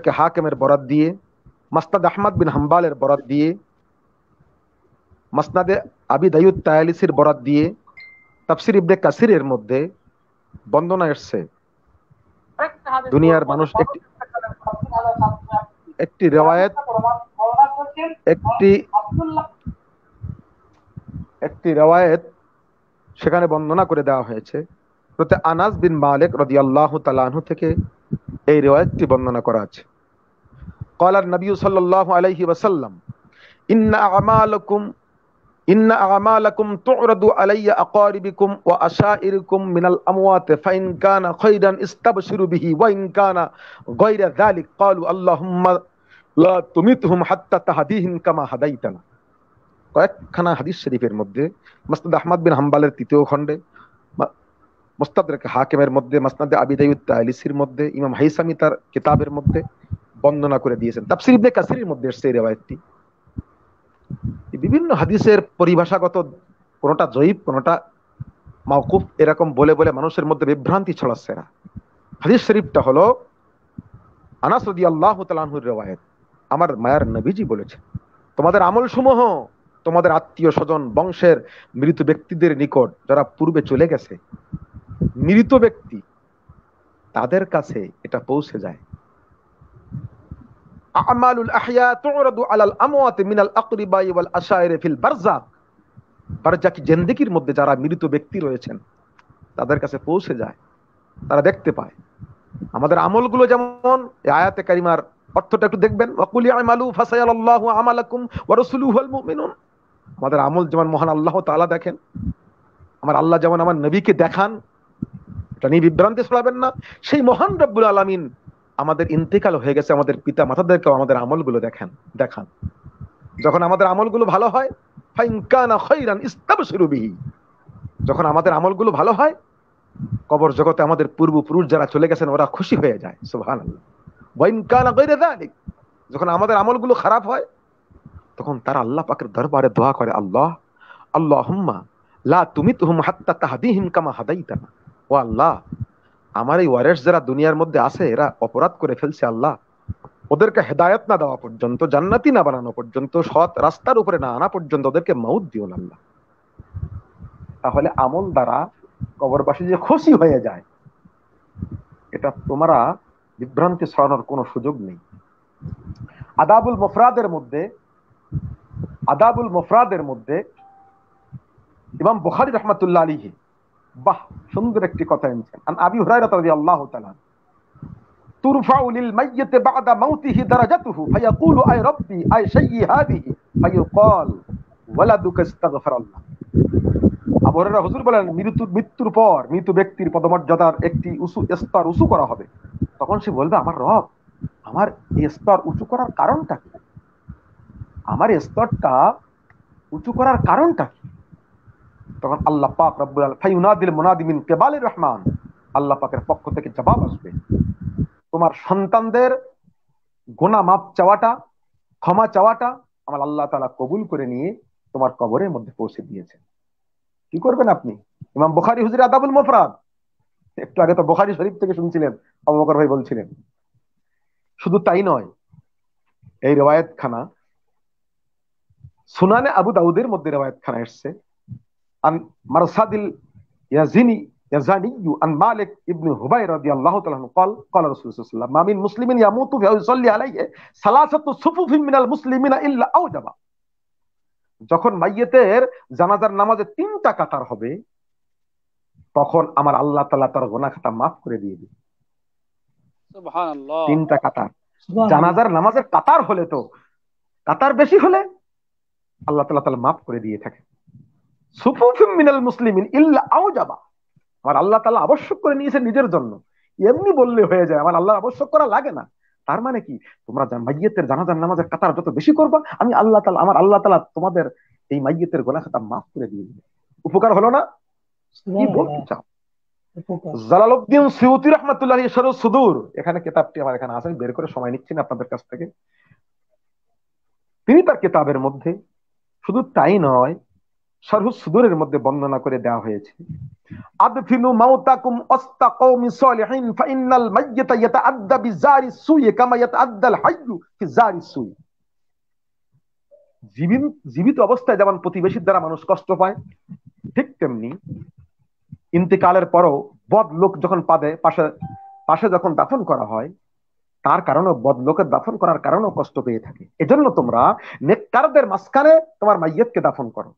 মুস্তাদরাকে হাকিমের বরাত দিয়ে, মাসনাদ আহমদ বিন হাম্বালের বরাত দিয়ে, মাসনাদে আবি দাউদ তায়ালিসির বরাত দিয়ে, তাফসির ইবনে কাসিরের মধ্যে বর্ণনা এসেছে দুনিয়ার মানুষ একটি একটি রিওয়ায়াত একটি একটি রিওয়ায়াত সেখানে বর্ণনা করে দেওয়া হয়েছে হযরত আনাস বিন মালিক রাদিয়াল্লাহু তাআলা আনহু থেকে এই রিওয়ায়াতটি বর্ণনা করা আছে। قال النبي صلى الله عليه وسلم إن أعمالكم تعرض علي أقاربكم وأشائركم من الأموات فإن كان خيرا استبشروا به وإن كان غير ذلك قالوا اللهم لا تمتهم حتى تهديهم كما هديتنا। কয়েকখানা হাদিস শরীফের মধ্যে মুসনাদ আহমদ বিন হাম্বালের তৃতীয় খণ্ডে, মুস্তাদরাক হাকিমের মধ্যে, মাসনাদে আবি দাউদ তায়ালিসির মধ্যে, ইমাম হাইসামি তার কিতাবের মধ্যে বর্ণনা করে দিয়েছেন। তাফসীর ইবনে কাসিরের মধ্যে এসেছে এই রিওয়ায়াতটি। বিভিন্ন হাদিসের পরিভাষাগত, কোনটা জয়ীফ কোনটা মাওকুফ, এরকম বলে বলে মানুষের মধ্যে বিভ্রান্তি ছড়াচ্ছে না। হাদিস শরীফটা হলো আনাস রাদিয়াল্লাহু তাআলা আনহুর রিওয়ায়াত। আমার মায়ার নবীজি বলেছেন, তোমাদের আমল সমূহ তোমাদের আত্মীয় স্বজন বংশের মৃত ব্যক্তিদের নিকট, যারা পূর্বে চলে গেছে, মৃত ব্যক্তি, তাদের কাছে এটা পৌঁছে যায়। আমালুল আহইয়া তুরাদু আলাল আমওয়াত মিনাল আকরিবাই ওয়াল আশাইর ফিল বারযাক। বারযাকি জিন্দেগীর মধ্যে যারা মৃত ব্যক্তি রয়েছেন তাদের কাছে পৌঁছে যায়, তারা দেখতে পায়। আমাদের আমলগুলো যেমন, এই আয়াতে কারিমার অর্থটা একটু দেখবেন, ওয়াকুল ইয়ামালু ফাসায়াল্লাহু আমালাকুম ওয়া রাসূলুহু ওয়াল মুমিনুন। আমাদের আমল যেমন মহান আল্লাহ তাআলা দেখেন, আমার আল্লাহ যেমন আমার নবীকে দেখান, এটা নিয়ে বিভ্রান্তি ছড়াবেন না। সেই মহান রব্বুল আলামিন আমাদের ইন্তেকাল হয়ে গেছে আমাদের পিতা মাতাদেরকেও আমাদের আমলগুলো দেখান। যখন আমাদের আমলগুলো ভালো হয়, ফাইন কানা খায়রান ইস্তাবশিরু বিহি, যখন আমাদের আমলগুলো ভালো হয়, কবর জগতে আমাদের পূর্বপুরুষ যারা চলে গেছেন ওরা খুশি হয়ে যায়, সুবহানাল্লাহ। ওয়া ইন কানা গায়রা যালিক, যখন আমাদের আমলগুলো খারাপ হয়, তখন তারা আল্লাহ পাকের দরবারে দোয়া করে, আল্লাহ আল্লাহুম্মা লা তুমিতহুম হাত্তা তাহদিহিম কামা হাদাইতানা। ও আল্লাহ, আমার এই ওয়ারিস যারা দুনিয়ার মধ্যে আছে, এরা অপরাধ করে ফেলছে, আল্লাহ ওদেরকে হেদায়েত না দেওয়া পর্যন্ত, জান্নাতি না বানানো পর্যন্ত, সৎ রাস্তার উপরে না আনা পর্যন্ত ওদেরকে মউত দিও না আল্লাহ। তাহলে আমল দ্বারা কবরবাসী যে খুশি হয়ে যায়, এটা তোমরা বিভ্রান্তি ছড়ানোর কোনো সুযোগ নেই। আদাবুল মুফরাদের মধ্যে ইমাম বুখারী রাহমাতুল্লাহ আলাইহি বাহ সুন্দর একটি কথা এনেছেন। আন আবি হুরায়রা রাদিয়াল্লাহু তাআলা তুরফাউ লিল মাইয়িত বা'দা মাউতিহি দারাজাতুহু ফায়াকুলু আই রাব্বি আই শাইয়ি হাদিহি ফায়ুকাল ওয়ালাদুকা ইস্তাগফিরাল্লাহ। আবু হুরায়রা হুজুর বলেন, মৃত্যুর পর মৃত ব্যক্তির পদমর্যাদার একটি স্তর উঁচু করা হবে। তখন সে বলবে, আমার রব, আমার এই স্তর উঁচু করার কারণটা কি? আমার এই স্তরটা উঁচু করার কারণটা কি? তখন আল্লাহ পাক রব্বুল আলামিন ফায়ুনাদিল মুনাদি মিন কিবালির রহমান, আল্লাহ পাকের পক্ষ থেকে জবাব আসবে, তোমার সন্তানদের গুনাহ মাফ চাওয়াটা, ক্ষমা চাওয়াটা আমার আল্লাহ তাআলা কবুল করে নিয়ে তোমার কবরের মধ্যে পৌঁছে দিয়েছেন। কি করবেন আপনি? ইমাম বুখারী হুজুর আদাবুল মুফরাদ, একটু আগে তো বুখারী শরীফ থেকে শুনছিলেন, আবু বকর ভাই বলছিলেন। শুধু তাই নয়, এই রিওয়ায়াত খানা সুনানে আবু দাউদের মধ্যে রিওয়ায়াত খানা এসেছে। আন মারসাদিল ইয়াজানি আন মালিক ইবনে হুবাইর রাদিয়াল্লাহু তাআলা قال قال رسول الله صلى الله عليه وسلم ما من مسلم يموت فيصلي عليه ثلاثه صفوف من المسلمين الا اوجب। যখন মাইয়িতের জানাজার নামাজে তিনটা কাতার হবে, তখন আমার আল্লাহ তাআলা তার গুনাহ খাতা maaf করে দিয়ে দিবে। সুবহানাল্লাহ। তিনটা কাতার, জানাজার নামাজের কাতার হলে তো, কাতার বেশি হলে আল্লাহ তাআলা maaf করে দিয়ে থাকে। সুফুফুম মিনাল মুসলিমিন ইল্লা আওজাবা, আমার আল্লাহ তাআলা আবশ্যক করে নিয়েছে নিজের জন্য। এমনি বললে হয়ে যায়, আমার আল্লাহ আবশ্যক করা লাগে না। তার মানে কি, তোমরা মাইয়িতের জানাজার নামাজের কাতার যত বেশি করবা, আমি আল্লাহ তাআলা, আমার আল্লাহ তাআলা তোমাদের এই মাইয়িতের গুনাহ খাতা maaf করে দিয়ে দিবে। উপকার হলো না? কি বলতে চাও? জালালউদ্দিন সুয়ুতী রাহমাতুল্লাহ আলাইহি শারহ সুদূর, এখানে কিতাবটি আমার এখানে আছে, বের করে সময় নিচ্ছি না আপনাদের কাছ থেকে। তিনি তার কিতাবের মধ্যে শুধু তাই নয়, শারহু সুদুরের মধ্যে বর্ণনা করে দেওয়া হয়েছে, আদফিনু মাউতাকুম ওয়াস্তাকাউমি সালিহিন ফাইন্নাল মাইয়িতা ইয়াতাআদ্দা বিজারি সুই কামা ইয়াতাআদ্দাল হাইয়্যু ফি জারি সুই। জীবিত অবস্থায় যেমন প্রতিবেশীর দ্বারা মানুষ কষ্ট পায়, ঠিক তেমনি ইন্তেকালের পরও বদ লোক যখন পাশে পাশে যখন দাফন করা হয়, তার কারণে বদ লোকের দাফন করার কারণেও কষ্ট পেয়ে থাকে। এজন্য তোমরা নেককারদের মাঝখানে তোমার মাইয়তকে দাফন করো।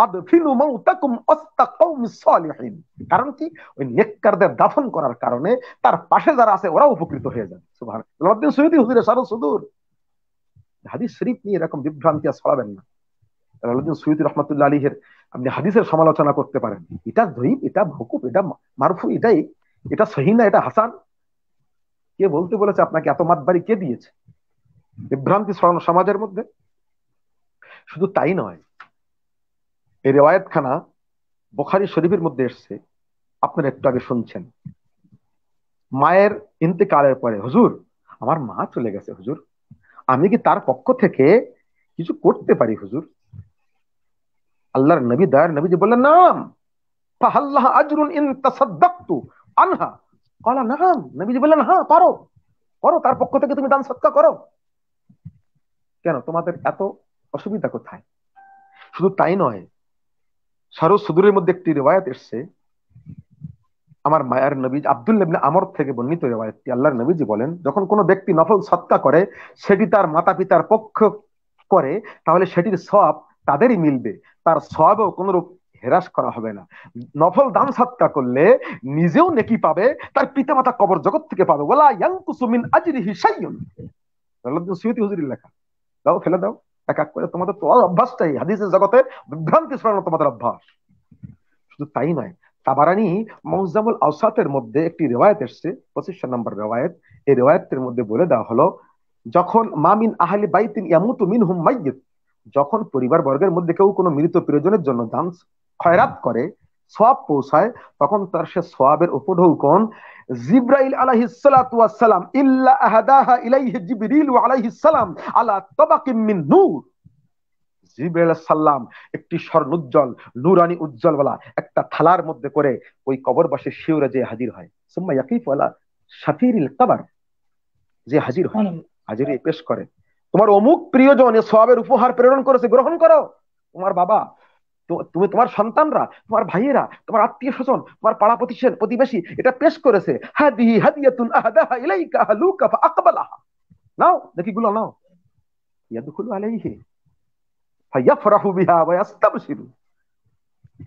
আদফিনু মাউতাকুম ওয়াস্তাকাউমিস সালিহিন, কারণ কি? ওই নেককারদের দাফন করার কারণে তার পাশে যারা আছে ওরা উপকৃত হয়ে যায়। সুবহানাল্লাহ। জালালউদ্দিন সুয়ুতী হুজুরের শারহু সুদূর, হাদিস শরীফ নিয়ে এরকম বিভ্রান্তি আর ছড়াবেন না। জালালউদ্দিন সুয়ুতী রাহমাতুল্লাহ আলাইহির আপনি হাদিসের সমালোচনা করতে পারেন, এটা যঈফ, এটা মওকুফ, এটা মারফু, এটা সহিহ না, এটা হাসান, কে বলতে বলেছে আপনাকে? এত মাতবাড়ি কে দিয়েছে? বিভ্রান্তি ছড়ানো সমাজের মধ্যে। শুধু তাই নয়, এই রিওয়ায়াতখানা বুখারী শরীফের মধ্যে এসেছে, আপনারা একটু আগে শুনছেন। মায়ের ইন্তেকালের পরে, হুজুর আমার মা চলে গেছে, হুজুর আমি কি তার পক্ষ থেকে কিছু করতে পারি হুজুর? আল্লাহর নবী, দয়ার নবীজি বললেন, নাম ফাহাল্লাহ আজরুন ইন তাসাদদাকতু আনহা। ক্বালা নাম, নবীজি বললেন হ্যাঁ পারো, করো, তার পক্ষ থেকে তুমি দান সদকা করো। কেন, তোমাদের এত অসুবিধা কোথায়? শুধু তাই নয়, শারহু সুদূরের মধ্যে একটি রিওয়ায়াত এসেছে, আমার মায়ার নবী আব্দুল্লাহ ইবনে আমর থেকে বর্ণিত রিওয়ায়াতটি। আল্লাহর নবীজি বলেন, যখন কোনো ব্যক্তি নফল সদকা করে, সেটি তার মাতা পিতার পক্ষ করে, তাহলে সেটির সওয়াব তাদেরই মিলবে, তার সওয়াবেও কোনরূপ হেরাস করা হবে না। নফল দান সদকা করলে নিজেও নেকি পাবে, তার পিতামাতা কবর জগৎ থেকে পাবে। ওয়ালা ইয়ানকুসু মিন আজরিহি শাইউন। জালালউদ্দিন সুয়ুতী হুজুরের লেখা। দাও, ফেলে দাও, এক এক করে। তোমাদের তো অভ্যাসটাই হাদিসের জগতে বিভ্রান্তি ছড়ানো তোমাদের অভ্যাস। শুধু তাই নয়, তাবারানী মুজামুল আওসাতের মধ্যে একটি রিওয়ায়াত এসেছে, 25 নম্বর রিওয়ায়াত। এই রিওয়ায়াতের মধ্যে বলে দেওয়া হলো, যখন মামিন আহলি বাইতিন ইয়ামুতু মিনহুম মাইয়িত, যখন পরিবার বর্গের মধ্যে কেউ কোনো মৃত প্রিয়জনের জন্য দান খয়রাত করে, সওয়াব পৌঁছায়, তখন তার সে সওয়াবের উপঢৌকন জিবরাইল আলাইহিস সালাতু ওয়াস সালাম ইল্লা আহাদাহা ইলাইহি জিবরিল আলাইহিস সালাম আলা তাবাকিম মিন নূর। জিবরাইল সাল্লাম একটি স্বর্ণোজ্জ্বল নূরানি উজ্জ্বলওয়ালা একটা থালার মধ্যে করে ওই কবরবাসীর শিওরে যে হাজির হয়, সুম্মা ইয়াকিফু আলা শাফিরিল কবর, যে হাজির হয়, হাজিরে পেশ করে, তোমার অমুক প্রিয়জন এ সওয়াবের উপহার প্রেরণ করেছে, গ্রহণ করো। তোমার বাবা, তুমি, তোমার সন্তানরা, তোমার ভাইয়েরা, তোমার আত্মীয় স্বজন, তোমার পাড়া প্রতিবেশী এটা পেশ করেছে। হাদিহি হাদিয়াতুন আহাদাহা ইলাইকা আহলুকা ফাআকবালাহা, নাও, দেখি গুলো নাও। ইয়াদখুলু আলাইহি ফায়াফরাহু বিহা ওয়া ইয়াস্তাবশিরু,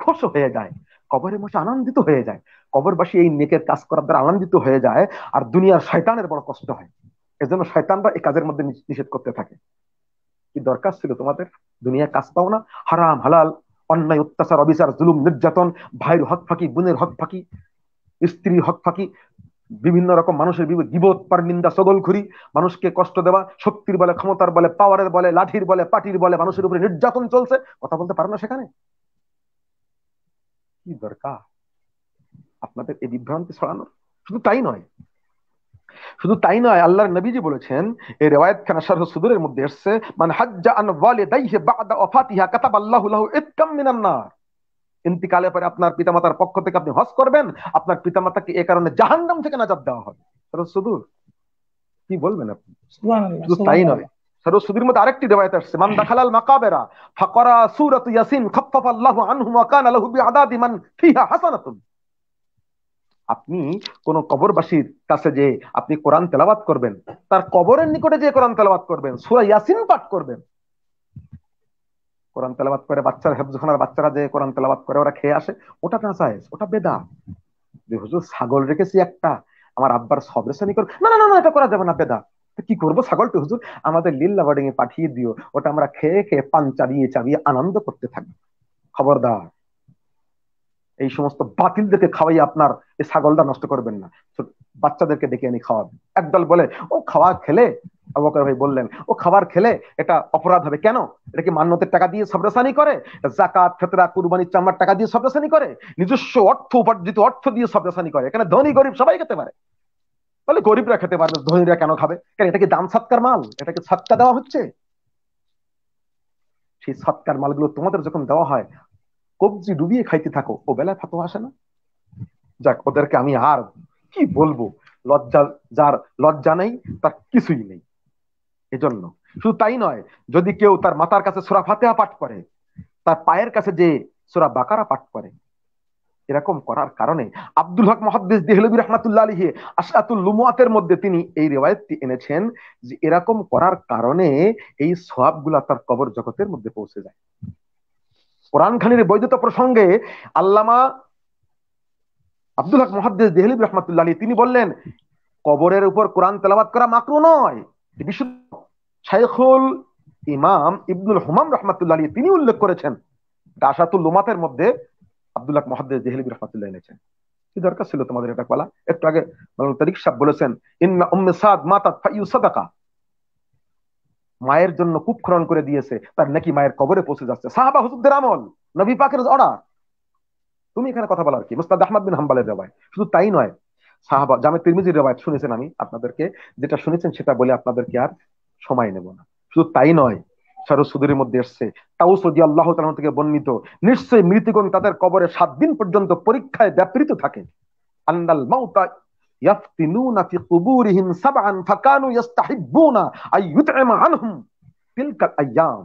খুশি হয়ে যায়, কবরের মধ্যে আনন্দিত হয়ে যায়। কবরবাসী এই নেকের কাজ করার দ্বারা আনন্দিত হয়ে যায়, আর দুনিয়ার শয়তানের বড় কষ্ট হয়। এজন্য শয়তানরা এই কাজের মধ্যে নিষেধ করতে থাকে। কি দরকার ছিল তোমাদের? দুনিয়ায় কাজ পাও না, হারাম হালাল, অন্যায় অত্যাচার অবিচার জুলুম নির্যাতন, ভাইয়ের হক ফাঁকি, বোনের হক ফাঁকি, স্ত্রীর হক ফাঁকি, বিভিন্ন রকম মানুষের গীবত পরনিন্দা চগলখুরি, মানুষকে কষ্ট দেওয়া, শক্তির বলে, ক্ষমতার বলে, পাওয়ারের বলে, লাঠির বলে, পাটির বলে মানুষের উপরে নির্যাতন চলছে, কথা বলতে পারো না সেখানে? কি দরকার আপনাদের এই বিভ্রান্তি ছড়ানোর? শুধু তাই নয়, আল্লাহর নবীজি বলেছেন, এই রিওয়ায়াত খানা শারহ সুদূরের মধ্যে এসেছে, মান হাজ্জা আন ওয়ালিদাইহি বা'দা ওয়াফাতিহা কাতাবাল্লাহু লাহু ইতকাম মিনান নার। ইন্তিকালের পরে আপনার পিতামাতার পক্ষ থেকে আপনি হজ করবেন, আপনার পিতামাতাকে এই কারণে জাহান্নাম থেকে নাজাত দেওয়া হবে। শারহ সুদূর, কি বলবেন আপনি? সুবহানাল্লাহ, শুধু তাই নয়, সুবহানাল্লাহ। শারহ সুদূরের মধ্যে আরেকটি রিওয়ায়াত আসছে, মান দাখালাল মাকাবেরা ফাকরা সূরাতু ইয়াসিন খাফফাল্লাহু আনহু ওয়া কানা লাহু বিআদাদি মান ফিহা হাসানাতুন। আপনি কোন কবরবাসীর কাছে যে আপনি কোরআন তেলাওয়াত করবেন, তার কবরের নিকটে যে কোরআন তেলাওয়াত করবেন, সূরা ইয়াসিন পাঠ করবেন। কোরআন তেলাওয়াত করে বাচ্চারা, হেফজখানার বাচ্চারা যে কোরআন তেলাওয়াত করে ওরা খেয়ে আসে, ওটা না জায়েজ, ওটা বেদাত। যে হুজুর ছাগল রেখেছি একটা, আমার আব্বার সবরেসানি কর, না না না, এটা করা যাবে না, বেদাত। কি করবো ছাগলটা? হুজুর আমাদের লিল্লা বার্ডিং এ পাঠিয়ে দিও, ওটা আমরা খেয়ে খেয়ে পান চাবিয়ে চাবিয়ে আনন্দ করতে থাকবো। খবরদার, এই সমস্ত বাতিলদেরকে খাওয়াই আপনার এই ছাগলটা নষ্ট করবেন না। বাচ্চাদেরকে ডেকে এনে খাওয়াবেন। একদল বলে ও খাওয়া খেলে, আবু বকর ভাই বললেন, ও খাবার খেলে এটা অপরাধ হবে। কেন? এটা কি মান্যতের টাকা দিয়ে সবরাসানি করে? জাকাত, ফিতরা, কুরবানির চামড়ার টাকা দিয়ে সবরাসানি করে? নিজস্ব অর্থ, উপার্জিত অর্থ দিয়ে সবরাসানি করে। এখানে ধনী গরিব সবাই খেতে পারে। বলে গরিবরা খেতে পারবে, ধনীরা কেন খাবে? কেন, এটা কি দান সৎকার মাল? এটা কি সৎকা দেওয়া হচ্ছে? সেই সৎকার মালগুলো তোমাদের যখন দেওয়া হয়, কবজি ডুবিয়ে খাইতে থাকো, ও বেলায় ফাতোয়া আসে না? যাক, ওদেরকে আমি আর কি বলবো, লজ্জা, যার লজ্জা নেই তার কিছুই নেই। এজন্য শুধু তাই নয়, যদি কেউ তার মাতার কাছে সূরা ফাতিহা পাঠ করে, তার পায়ের কাছে যে সূরা বাকারা পাঠ করে, এরকম করার কারণে আব্দুল হক মুহাদ্দিস দেহলভী রাহমাতুল্লাহ আলাইহি আশরাতুল লুমুয়াতের মধ্যে তিনি এই রিওয়ায়াতটি এনেছেন যে এরকম করার কারণে এই সওয়াবগুলো তার কবর জগতের মধ্যে পৌঁছে যায়। কোরআন খানির বৈধতা প্রসঙ্গে আল্লামা আব্দুল হক মুহাদ্দিস দেহলভী রাহমাতুল্লাহ আলাইহি তিনি বললেন, কবরের উপর কোরআন তেলাওয়াত করা মাকরু নয়। বিশুদ্ধ শাইখুল ইমাম ইবনুল হুমাম রাহমাতুল্লাহ আলাইহি তিনি উল্লেখ করেছেন, আশরাতুল লুমাতের মধ্যে আব্দুল হক মুহাদ্দিস দেহলভী রাহমাতুল্লাহ এনেছেন। কি দরকার ছিল তোমাদের এটা বলা? একটু আগে তারিক সাহেব বলেছেন, ইন্না উম্মে সাদ মাতাত ফাইউ সাদাকা, মায়ের জন্য কূপ খনন করে দিয়েছে, তার নাকি মায়ের কবরে পৌঁছে যাচ্ছে। সাহাবা হুজুরদের আমল, নবী পাকের অর্ডার। তুমি এখানে কথা বলার কি? মুসনাদ আহমদ বিন হাম্বলের রওয়ায়াত। শুধু তাই নয়, সাহাবা জামে তিরমিজির রওয়ায়াত শুনেছেন, আমি আপনাদেরকে যেটা শুনেছেন সেটা বলে আপনাদেরকে আর সময় নেব না। শুধু তাই নয়, সরসুদের মধ্যে এসছে তাউস রাদিয়াল্লাহু তাআলা থেকে বর্ণিত, নিশ্চয়ই মৃতগণ তাদের কবরে 7 দিন পর্যন্ত পরীক্ষায় ব্যাপৃত থাকে। আন্নাল মাউতা ইয়াফতিনুনা ফি কুবুরিহিম সাবআন ফাকানু ইস্তাহিব্বুনা আই ইউত'আমা আনহুম তিলকাল আইয়াম।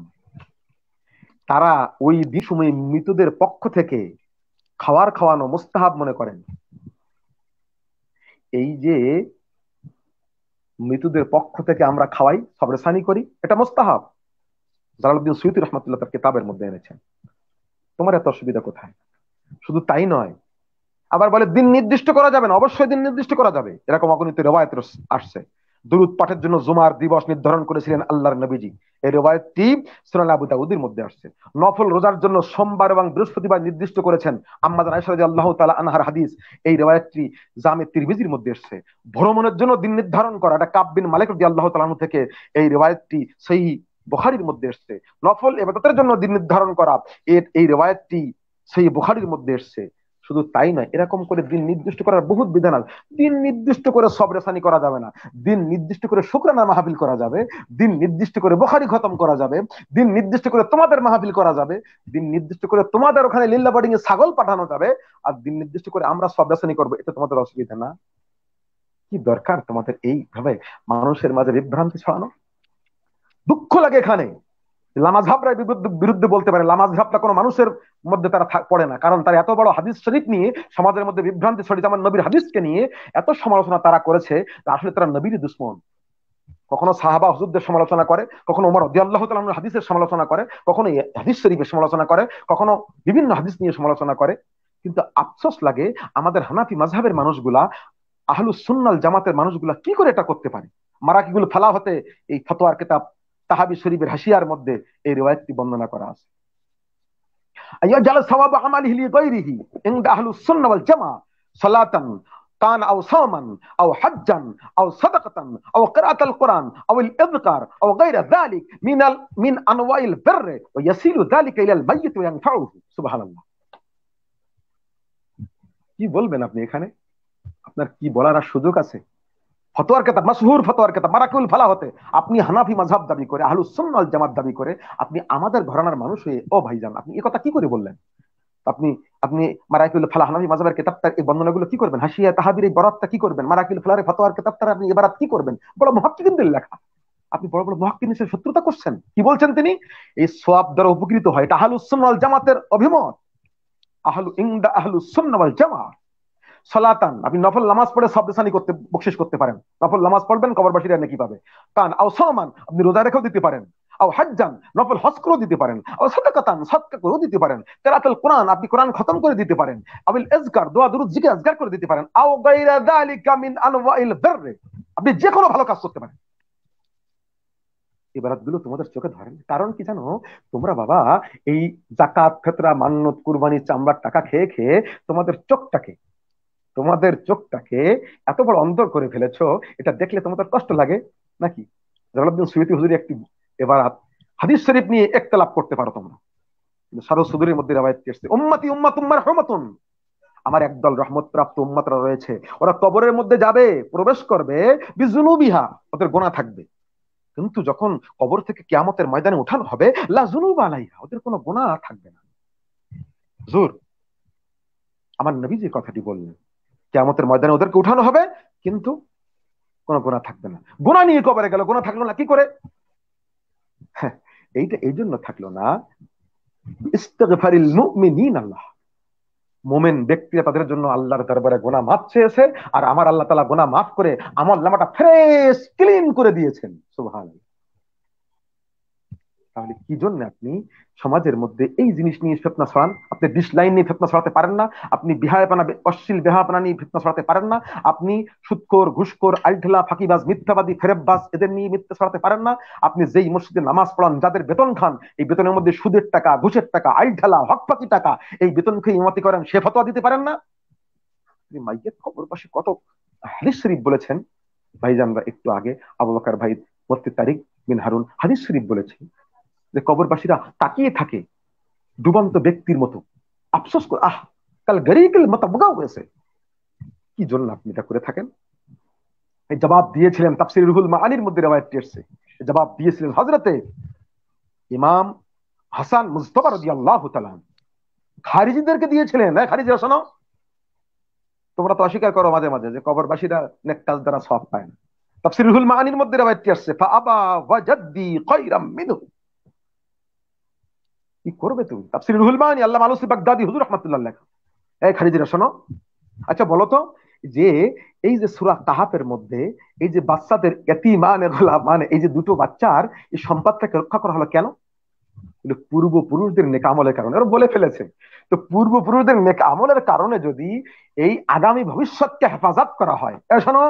তারা ওই দিন সময় মৃতদের পক্ষ থেকে খাওয়ানো মুস্তাহাব মনে করেন। এই যে মৃতদের পক্ষ থেকে আমরা খাওয়াই, সবরেসানি করি, এটা মুস্তাহাব। জালালউদ্দিন সুয়ুতী রাহমাতুল্লাহ তার কিতাবের মধ্যে এনেছেন। তোমার এত অসুবিধা কোথায়? শুধু তাই নয়, আবার বলে দিন নির্দিষ্ট করা যাবে না। অবশ্যই দিন নির্দিষ্ট করা যাবে, এরকম অগণিত রিওয়ায়াত আসছে। দুরূদ পাঠের জন্য জুমার দিবস নির্ধারণ করেছিলেন আল্লাহর নবীজি, এই রিওয়ায়াতটি সুনান আবু দাউদের মধ্যে আসছে। নফল রোজার জন্য সোমবার এবং বৃহস্পতিবার নির্দিষ্ট করেছেন আম্মা জান আয়েশা রাদিয়াল্লাহু তাআলা আনহার হাদিস, এই রিওয়ায়াতটি জামে তিরমিজির মধ্যে আসছে। ভ্রমণের জন্য দিন নির্ধারণ করা, এটা কাব বিন মালিক রাদিয়াল্লাহু তাআলা আনহু থেকে এই রিওয়ায়াতটি সহিহ বুখারীর মধ্যে আসছে। নফল ইবাদতের জন্য দিন নির্ধারণ করা, এই রিওয়ায়াতটি সহিহ বুখারীর মধ্যে আসছে। শুধু তাই নয়, এরকম করে দিন নির্দিষ্ট করার বহুত বিধান আছে। দিন নির্দিষ্ট করে সবরেসানি করা যাবে না, দিন নির্দিষ্ট করে শুকরানা মাহফিল করা যাবে, দিন নির্দিষ্ট করে বুখারী খতম করা যাবে, দিন নির্দিষ্ট করে তোমাদের মাহফিল করা যাবে, দিন নির্দিষ্ট করে তোমাদের ওখানে লিল্লা বোর্ডিং এ ছাগল পাঠানো যাবে, আর দিন নির্দিষ্ট করে আমরা সবরেসানি করবো। এটা তোমাদের অসুবিধা না? কি দরকার তোমাদের এইভাবে মানুষের মাঝে বিভ্রান্তি ছড়ানো? দুঃখ লাগে এখানে। লামাজহাবরা বিরুদ্ধে বলতে পারে, লামাজহাবটা কোনো মানুষের মধ্যে তারা পড়ে না, কারণ তারা এত বড় হাদিস শরীফ নিয়ে সমাজের মধ্যে বিভ্রান্তি ছড়িয়ে, আমার নবীর হাদিসকে নিয়ে এত সমালোচনা তারা করেছে, আসলে তারা নবীর দুশমন। কখনো সাহাবা হুজুরদের সমালোচনা করে, কখনো ওমর রাদিয়াল্লাহু তাআলা আনহুর হাদিসের সমালোচনা করে, কখনো হাদিস শরীফের সমালোচনা করে, কখনো বিভিন্ন হাদিস নিয়ে সমালোচনা করে। কিন্তু আফসোস লাগে আমাদের হানাফি মাযহাবের মানুষগুলা, আহলুস সুন্নাল জামাতের মানুষগুলা কি করে এটা করতে পারে? মারাকিগুল ফালাহ হতে এই ফতোয়ার কিতাব তাহাবি শরীফের হাসিয়ার মধ্যে এই রিওয়ায়াতটি বর্ণনা করা আছে। আইয়াজাল সাওয়াব আমালিহি লিগাইরিহি ইনদা আহলুস সুন্নাহ ওয়াল জামাআহ সালাতান কান আও সাওমান আও হাজ্জান আও সাদাকাতান আও কিরাআতাল কুরআন আও আল ইযকার আও গায়রা যালিক মিন আনওয়াইল বিরর ওয়া ইয়াসিলু যালিকা ইলাল মাইয়িত ওয়া ইয়ানফাউহু। সুবহানাল্লাহ। কি বলবেন আপনি এখানে? আপনার কি বলার আর সুযোগ আছে? ফতোয়ার কিতাব, মাশহুর ফতোয়ার কিতাব মারাকিউল ফালাহ হতে আপনি হানাফি মাযহাব দাবি করে, আহলুস সুন্নাহ ওয়াল জামাত দাবি করে, আপনি আমাদের ঘরানার মানুষ হয়ে, ও ভাইজান আপনি এই কথা কি করে বললেন? আপনি আপনি মারাকিউল ফালাহ হানাফি মাযহাবের কিতাবটার এই বর্ণনাগুলো কি করবেন? হাসিয়া তাহাবির এই বরাতটা কি করবেন? মারাকিউল ফালাহের ফতোয়ার কিতাবটার আপনি ইবারাত কি করবেন? বড় মুহাক্কিকিনদের লেখা, আপনি বড় বড় মুহাক্কিকিনের শত্রুতা করছেন। কি বলছেন তিনি? এই সওয়াব দ্বারা উপকৃত হয়, এটা আহলুস সুন্নাহ ওয়াল জামাতের অভিমত। আহলুস সুন্নাহ ওয়াল জামাত সালাতান, আপনি নফল নামাজ পড়ে সবরেসানি করতে, বকশিশ করতে পারেন। নফল নামাজ পড়বেন, কবরবাসীরা নেকি পাবে। কান আও সাওমান, আপনি রোজা রেখেও দিতে পারেন। আও হাজ্জান, নফল হজ করেও দিতে পারেন। আও সাদাকাতান, সাদকা করেও দিতে পারেন। কিরাআতুল কুরআন, আপনি কোরআন খতম করে দিতে পারেন। আবিল ইযকার, দোয়া দুরূদ জিকির আজকার করে দিতে পারেন। আও গায়রা যালিকা মিন আনওয়াইল বিরর, আপনি যে কোনো ভালো কাজ করতে পারেন। ইবারতগুলো তোমাদের চোখে ধরে না। কারণ কি জানো? তোমরা বাবা এই যাকাত, ফিতরা, মান্নত, কুরবানি, চামড়ার টাকা খেয়ে খেয়ে তোমাদের চোখটাকে এত বড় অন্ধর করে ফেলেছো, এটা দেখলে তোমাদের কষ্ট লাগে নাকি? জালালউদ্দিন সুয়ুতী হুজুরি একটি এবারাত হাদিস শরীফ নিয়ে ইখতিলাফ করতে পারো তোমরা, কিন্তু সারসুদুরের মধ্যে রিওয়ায়াত এসেছে, উম্মতি উম্মাতুম মারহুমাতুন, আমার একদল রহমত প্রাপ্ত উম্মতরা রয়েছে, ওরা কবরের মধ্যে যাবে, প্রবেশ করবে, বিজুনুবিহা, ওদের গুনাহ থাকবে, কিন্তু যখন কবর থেকে কিয়ামতের ময়দানে উঠানো হবে, লা জুনুবা আলাইহা, ওদের কোনো গুনাহ থাকবে না। হুজুর, আমার নবী যে কথাটি বললেন, কিয়ামতের ময়দানে ওদেরকে উঠানো হবে, কিন্তু কোনো গুনাহ থাকবে না। গুনাহ নিয়ে কবরে গেল, গুনাহ থাকলো না কি করে? হ্যাঁ, এইটা এই জন্য থাকলো না, ইস্তিগফারিল মুমিনিন, আল্লাহ মোমেন ব্যক্তিরা তাদের জন্য আল্লাহর দরবারে গুনাহ মাফ চেয়েছে, আর আমার আল্লাহ তাআলা গুনাহ মাফ করে আমল নামাটা ফ্রেশ ক্লিন করে দিয়েছেন। সুবহানাল্লাহ। তাহলে কি জন্য আপনি সমাজের মধ্যে এই জিনিস নিয়ে ফিতনা ছড়ান? আপনি ডিসলাইন নিয়ে ফিতনা ছড়াতে পারেন না, আপনি বিহায়পানা, অশ্লীল বেহায়াপনা নিয়ে ফিতনা ছড়াতে পারেন না, আপনি সুদখোর, ঘুষখোর, আলঢেলা, ফাঁকিবাজ, মিথ্যাবাদী, ফেরেববাজ এদের নিয়ে মিথ্যা ছড়াতে পারেন না। আপনি যেই মসজিদে নামাজ পড়ান, যাদের বেতন খান, এই বেতনের মধ্যে সুদের টাকা, ঘুষের টাকা, আলঢেলা, হকফাকি টাকা, এই বেতন খেয়ে ইমামতি করেন, সে ফতোয়া দিতে পারেন না। আপনি মাইকের খবর পাশে কত হাদিস শরীফ বলেছেন। ভাইজানরা একটু আগে আবু বকর ভাই, মুফতি তারিক বিন হারুন হাদিস শরীফ বলেছেন যে কবরবাসীরা তাকিয়ে থাকে ডুবন্ত ব্যক্তির মতো, আফসোস করে, আহ কাল গরিকেল মতো বুগাও হয়েছে। কি জন্য আপনি এটা করে থাকেন? এই জবাব দিয়েছিলেন, তাফসীর রুহুল মাআনির মধ্যে রওয়ায়াতটি এসেছে, জবাব দিয়েছিলেন হযরতে ইমাম হাসান মুজতবা রাদিয়াল্লাহু তাআলা খারিজিদেরকে দিয়েছিলেন। হ্যাঁ খারিজিরা শোনো, তোমরা তো অস্বীকার করো মাঝে মাঝে যে কবরবাসীরা নেক কাজ দ্বারা সওয়াব পায় না। তাফসীর রুহুল মাআনির মধ্যে রওয়ায়াতটি আসছে, ফাআবা ওয়াজাদ্দি খায়রাম মিনহু। কি করবে তুমি? তাফসীর রুহুল মাআনি, আল্লামা আলুসি বাগদাদি হুজুর রাহমাতুল্লাহ আলাইহি। এই খারিজিরা শোনো, আচ্ছা বলো তো, যে এই যে সূরা কাহাফের মধ্যে এই যে বাচ্চাদের ইতিমানে গোলাম, মানে এই যে দুটো বাচ্চার এই সম্পদটাকে রক্ষা করা হলো কেন? পূর্বপুরুষদের নেক আমলের কারণে। ওরা বলে ফেলেছে, তো পূর্বপুরুষদের নেক আমলের কারণে যদি এই আগামী ভবিষ্যৎকে হেফাজত করা হয়, শোনো,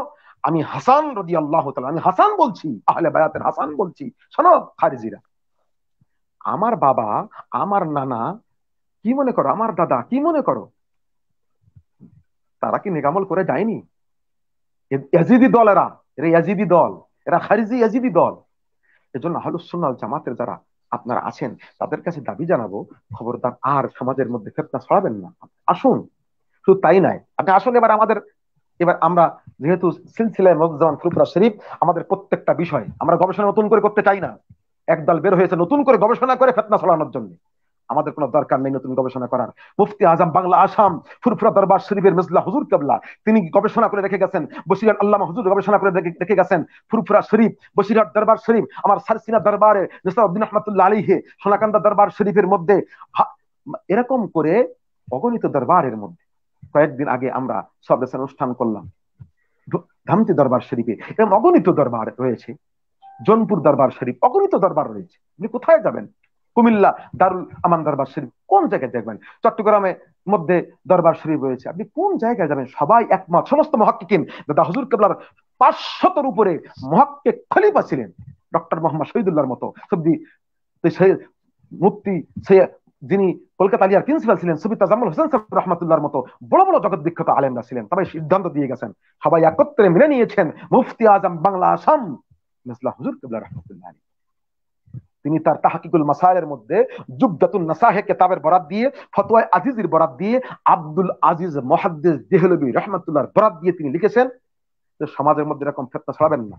আমি হাসান রাদিয়াল্লাহু তাআলা, আমি হাসান বলছি, আহলে বায়াতের হাসান বলছি। শোনো খারিজিরা, আমার বাবা, আমার নানা, কি মনে করো, আমার দাদা কি মনে করো, তারা কি নেকামল করে যায়নি? ইয়াজিদি দল, এরা ইয়াজিদি দল, এরা খারিজি ইয়াজিদি দল। এজন্য আহলুস সুন্নাহ ওয়াল জামাতের যারা আপনারা আছেন, তাদের কাছে দাবি জানাবো, খবরদার আর সমাজের মধ্যে ফিতনা ছড়াবেন না। আসুন, শুধু তাই নয়, আপনি আসুন এবার আমাদের, এবার আমরা যেহেতু সিলসিলায়ে মুআজ্জামান ফুরফুরা শরীফ, আমাদের প্রত্যেকটা বিষয় আমরা গবেষণা নতুন করে করতে চাই না। একদল বের হয়েছে নতুন করে গবেষণা করে ফিতনা ছড়ানোর জন্য। আমাদের কোনো দরকার নেই নতুন গবেষণা করার। মুফতি আজম বাংলা আসাম ফুরফুরা দরবার শরীফের মিজলা হুজুর কেবলা, তিনি গবেষণা করে রেখে গেছেন। বসিরহাট আল্লামা হুজুর গবেষণা করে রেখে গেছেন ফুরফুরা শরীফ, বসিরহাট দরবার শরীফ, আমার সারসিনা দরবারে নিসাউদ্দিন রাহমাতুল্লাহ আলাইহি, সোনাকান্দা দরবার শরীফের মধ্যে, এরকম করে অগণিত দরবারের মধ্যে। কয়েকদিন আগে আমরা সব অনুষ্ঠান করলাম ধামতি দরবার শরীফে, এরকম অগণিত দরবার রয়েছে। জনপুর দরবার শরীফ, অগণিত দরবার রয়েছে। আপনি কোথায় যাবেন? কুমিল্লা দারুল আমান দরবার শরীফ, কোন জায়গায় দেখবেন? চট্টগ্রামে মধ্যে দরবার শরীফ রয়েছে, আপনি কোন জায়গায় যাবেন? সবাই একমত, সমস্ত মহাক্কিকিন। দাদা হুজুর কেবলার 500-র উপরে মহাক্কিক খলিফা ছিলেন, ডক্টর মোহাম্মদ শহীদুল্লাহর মতো সবদি, মুফতি যিনি কলকাতা আলিয়ার প্রিন্সিপাল ছিলেন, সুফি তাজাম্মুল হোসেন সাহেব রহমাতুল্লাহর মতো বড় বড় জগৎ বিখ্যাত আলেমরা ছিলেন। তবে সিদ্ধান্ত দিয়ে গেছেন, সবাই একত্রে মেনে নিয়েছেন, মুফতি আজম বাংলা আসাম মিসলা হুজুর কেবলা রহমাতুল্লাহ আলাইহি, তিনি তার তাহকিকুল মাসাইলের মধ্যে জুবদাতুন নাসাহে কিতাবের বরাত দিয়ে, ফতোয়া আজিজের বরাত দিয়ে, আব্দুল আজিজ মুহাদ্দিস দেহলভী রহমাতুল্লাহর বরাত দিয়ে তিনি লিখেছেন যে সমাজের মধ্যে এরকম ফিতনা ছড়াবেন না।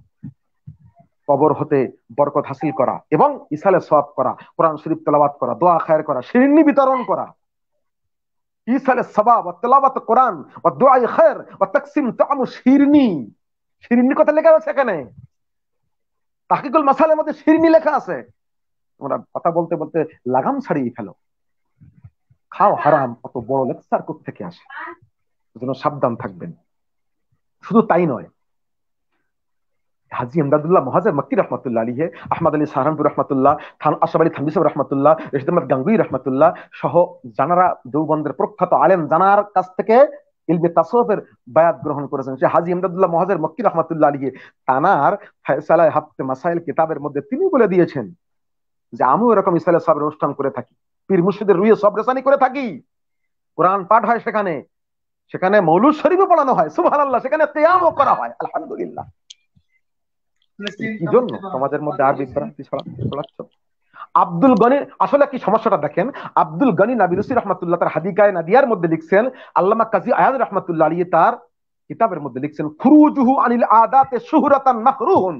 কবর হতে বরকত হাসিল করা এবং ইসালে সওয়াব করা, কোরআন শরীফ তেলাওয়াত করা, দোয়া খায়ের করা, শিরনি বিতরণ করা, ইসালে সওয়াব ওয়া তেলাওয়াত কোরআন ওয়া দুআ খায়ের ওয়া তাকসিম তাআমু শিরনি। শিরনি কথা লেখা আছে এখানে, তাহকিকুল মাসাইলের মধ্যে শিরনি লেখা আছে। তোমরা কথা বলতে বলতে লাগাম ছাড়িয়ে ফেলো, খাও হারাম, অত বড় লেকচার কোত্থেকে আসে? এজন্য সাবধান থাকবেন। শুধু তাই নয়, হাজী ইমদাদুল্লাহ মুহাজির মক্কি রহমাতুল্লাহ আলাইহি, আহমদ আলী সাহারানপুর রহমাতুল্লাহ, আশরাফ আলী থানভী সাহেব রহমাতুল্লাহ, রশিদ আহমদ গাঙ্গুই রহমাতুল্লাহ সহ জানারা দেওবন্দের প্রখ্যাত আলেম জানার কাছ থেকে ইলমে তাসাউফের বায়াত গ্রহণ করেছেন। সে হাজী ইমদাদুল্লাহ মুহাজির মক্কি রহমাতুল্লাহ আলাইহি তানার ফায়সালায়ে হাফতে মাসাইল কিতাবের মধ্যে তিনি বলে দিয়েছেন যে আমিও এরকম ইসালে সওয়াবের অনুষ্ঠান করে থাকি, পীর মুর্শিদের রুয়ে সওয়াব রেসানি করে থাকি, কোরআন পাঠ হয় সেখানে, সেখানে মৌলুদ শরীফও পড়ানো হয়, সুবহানাল্লাহ, সেখানে কিয়ামও করা হয়, আলহামদুলিল্লাহ। কি জন্য সমাজের মধ্যে আর বিভ্রান্তি ছড়াচ্ছ? আব্দুল গনি, আসলে কি সমস্যাটা দেখেন, আব্দুল গনি নাবিলুসি রহমাতুল্লাহ তার হাদিকায়ে নাদিয়ার মধ্যে লিখছেন, আল্লামা কাজী আয়াদ রহমাতুল্লাহ আলাইহি তার কিতাবের মধ্যে লিখছেন, খুরুজুহু আনিল আদাতে শুহরাতান মাকরুহুন,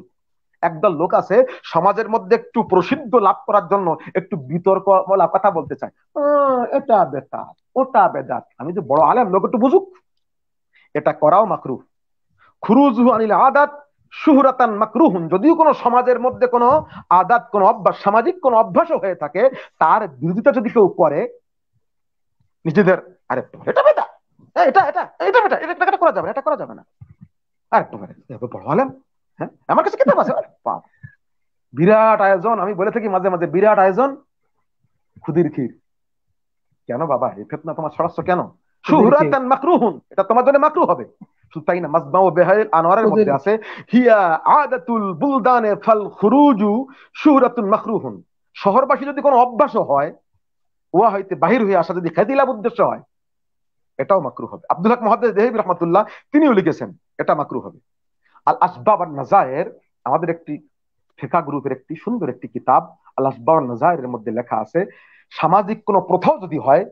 একদল লোক আছে সমাজের মধ্যে একটু প্রসিদ্ধ লাভ করার জন্য একটু বিতর্ক বলা কথা বলতে চায়, এটা বেদাত, ওটা বেদাত, আমি যে বড় আলেম, লোক একটু বুঝুক। এটা করাও মাকরুহ। খুরুজহু আনিল আদাত শুহরাতান মাকরুহুন, যদিও কোনো সমাজের মধ্যে কোনো আদাত, কোনো অভ্যাস, সামাজিক কোনো অভ্যাসও হয়ে থাকে, তার বিরোধিতা যদি কেউ করে নিজেদের, আরে এটা বেদাত, এটা এটা এটা বেটা, এটা করা যাবে না, এটা করা যাবে না, আর একটু বড় আলেম, হ্যাঁ আমার কাছে কিতাব আছে, বিরাট আয়োজন, আমি বলে থাকি মাঝে মাঝে বিরাট আয়োজন, খুদির ক্ষীর। কেন বাবা, এই ফিতনা তোমার ছড়াচ্ছ কেন? শুহরাতান মাকরুহুন, এটা তোমার জন্য মাকরুহ হবে। শুধু তাই না, মাজমাউ বেহাইল আনোয়ারের মধ্যে আছে, হিয়া আদাতুল বুলদানে ফাল খুরুজু শুহরাতুন মাকরুহুন, শহরবাসী যদি কোনো অভ্যাসও হয়, ওয়া হইতে বাহির হয়ে আসা যদি খেদিলাভ উদ্দেশ্য হয়, এটাও মাকরুহ হবে। আব্দুল হক মুহাদ্দিস দেহবী রাহমাতুল্লাহ তিনিও লিখেছেন এটা মাকরুহ হবে। আল আসবাব আন নাজায়ের, আমাদের একটি ফিকহ গ্রুপের সুন্দর একটি কিতাব আল আসবাব আন নাজায়ের মধ্যে লেখা আছে, সামাজিক কোনো প্রথাও যদি হয়